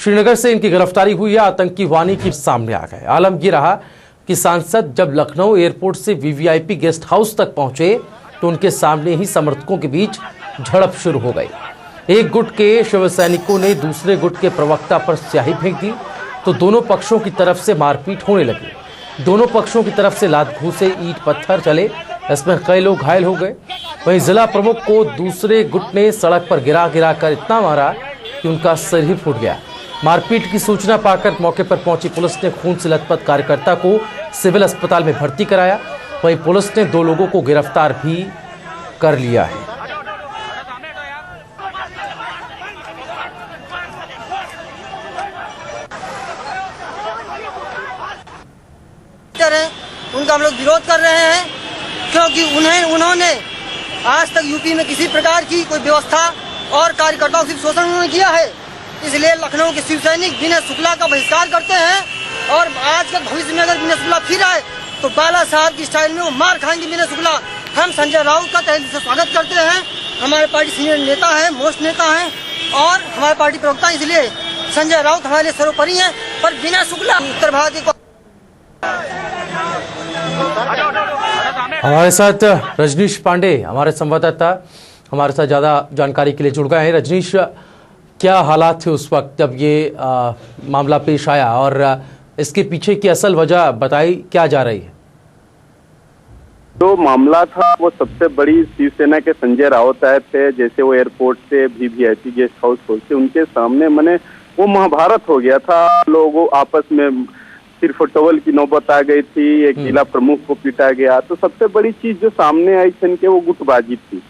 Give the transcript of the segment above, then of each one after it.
श्रीनगर से इनकी गिरफ्तारी हुई है। आतंकी वानी की सामने आ गए। आलम यह रहा कि सांसद जब लखनऊ एयरपोर्ट से वीवीआईपी गेस्ट हाउस तक पहुंचे तो उनके सामने ही समर्थकों के बीच झड़प शुरू हो गई। एक गुट के शिव सैनिकों ने दूसरे गुट के प्रवक्ता पर स्याही फेंक दी तो दोनों पक्षों की तरफ से मारपीट होने लगी। दोनों पक्षों की तरफ से लात घूंसे, ईंट पत्थर चले, इसमें कई लोग घायल हो गए। वहीं जिला प्रमुख को दूसरे गुट ने सड़क पर गिरा कर इतना मारा कि उनका सिर ही फूट गया। मारपीट की सूचना पाकर मौके पर पहुंची पुलिस ने खून से लथपथ कार्यकर्ता को सिविल अस्पताल में भर्ती कराया। वहीं पुलिस ने 2 लोगों को गिरफ्तार भी कर लिया है। उनका हम लोग विरोध कर रहे हैं क्योंकि उन्होंने आज तक यूपी में किसी प्रकार की कोई व्यवस्था और कार्यकर्ताओं से शोषण उन्होंने किया है। इसलिए लखनऊ के शिव सैनिक विनय शुक्ला का बहिष्कार करते हैं और आज के भविष्य में अगर विनय शुक्ला फिर आए तो बाला साहब की स्टाइल में वो मार खाएंगे विनय शुक्ला। हम संजय राउत का तहे दिल से स्वागत करते हैं। हमारे पार्टी सीनियर नेता है, मोस्ट नेता है और हमारे पार्टी प्रवक्ता, इसलिए संजय राउत हमारे लिए सर्वोपरि है। पर विनय शुक्ला उत्तर भारत को हमारे साथ रजनीश पांडे हमारे संवाददाता हमारे साथ ज़्यादा जानकारी के लिए जुड़ गए हैं। रजनीश, क्या हालात थे उस वक्त जब ये मामला पेश आया और इसके पीछे की असल वजह बताई क्या जा रही है? जो मामला था वो सबसे बड़ी शिवसेना के संजय राउत आए थे। जैसे वो एयरपोर्ट से वीवीआईपी गेस्ट हाउस पहुंचे, उनके सामने मैंने वो महाभारत हो गया था। लोगों आपस में सिर फुटबॉल की नौबत आ गई थी। एक जिला प्रमुख को पीटा गया। तो सबसे बड़ी चीज जो सामने आई थी इनके वो गुटबाजी थी।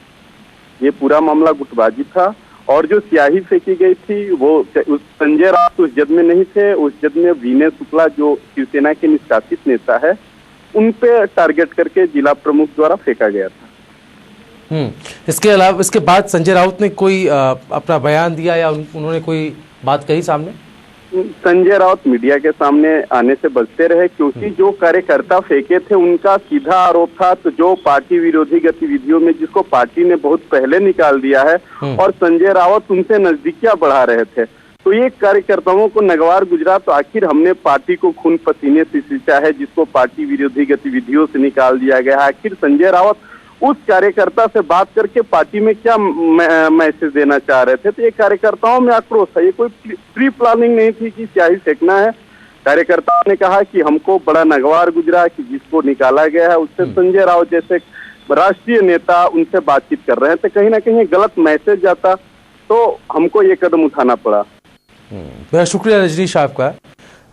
ये पूरा मामला गुटबाजी था और जो स्याही फेंकी गई थी वो उस संजय राउत उस जद में नहीं थे। उस जद में विनय शुक्ला जो शिवसेना के निष्कासित नेता है उन पे टारगेट करके जिला प्रमुख द्वारा फेंका गया था। इसके अलावा इसके बाद संजय राउत ने कोई अपना बयान दिया या उन्होंने कोई बात कही सामने? संजय राउत मीडिया के सामने आने से बचते रहे क्योंकि जो कार्यकर्ता फेंके थे उनका सीधा आरोप था तो जो पार्टी विरोधी गतिविधियों में जिसको पार्टी ने बहुत पहले निकाल दिया है और संजय राउत उनसे नजदीकियां बढ़ा रहे थे। तो ये कार्यकर्ताओं को नगवार गुजरा तो आखिर हमने पार्टी को खून पसीने से सींचा है जिसको पार्टी विरोधी गतिविधियों से निकाल दिया गया। आखिर संजय राउत उस कार्यकर्ता से बात करके पार्टी में क्या मैसेज देना चाह रहे थे? तो ये कार्यकर्ताओं में आक्रोश है। ये कोई प्री प्लानिंग नहीं थी कि स्याही फेंकना है। कार्यकर्ताओं ने कहा कि हमको बड़ा नगवार गुजरा कि जिसको निकाला गया है उससे संजय राउत जैसे राष्ट्रीय नेता उनसे बातचीत कर रहे हैं तो कहीं ना कहीं गलत मैसेज जाता तो हमको ये कदम उठाना पड़ा। बहुत शुक्रिया रजनीश आपका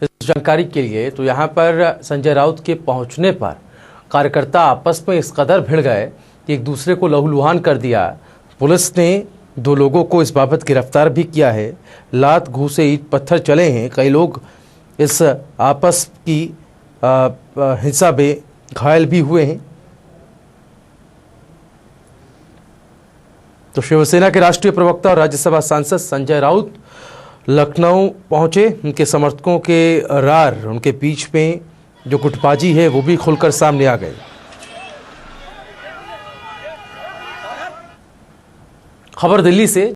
इस जानकारी के लिए। तो यहाँ पर संजय राउत के पहुँचने पर कार्यकर्ता आपस में इस कदर भिड़ गए कि एक दूसरे को लहूलुहान कर दिया। पुलिस ने 2 लोगों को इस बाबत गिरफ्तार भी किया है। लात घूंसे, ईंट पत्थर चले हैं। कई लोग इस आपस की हिंसा में घायल भी हुए हैं। तो शिवसेना के राष्ट्रीय प्रवक्ता और राज्यसभा सांसद संजय राउत लखनऊ पहुंचे। उनके समर्थकों के रार उनके बीच में जो गुटबाजी है वो भी खुलकर सामने आ गई। खबर दिल्ली से।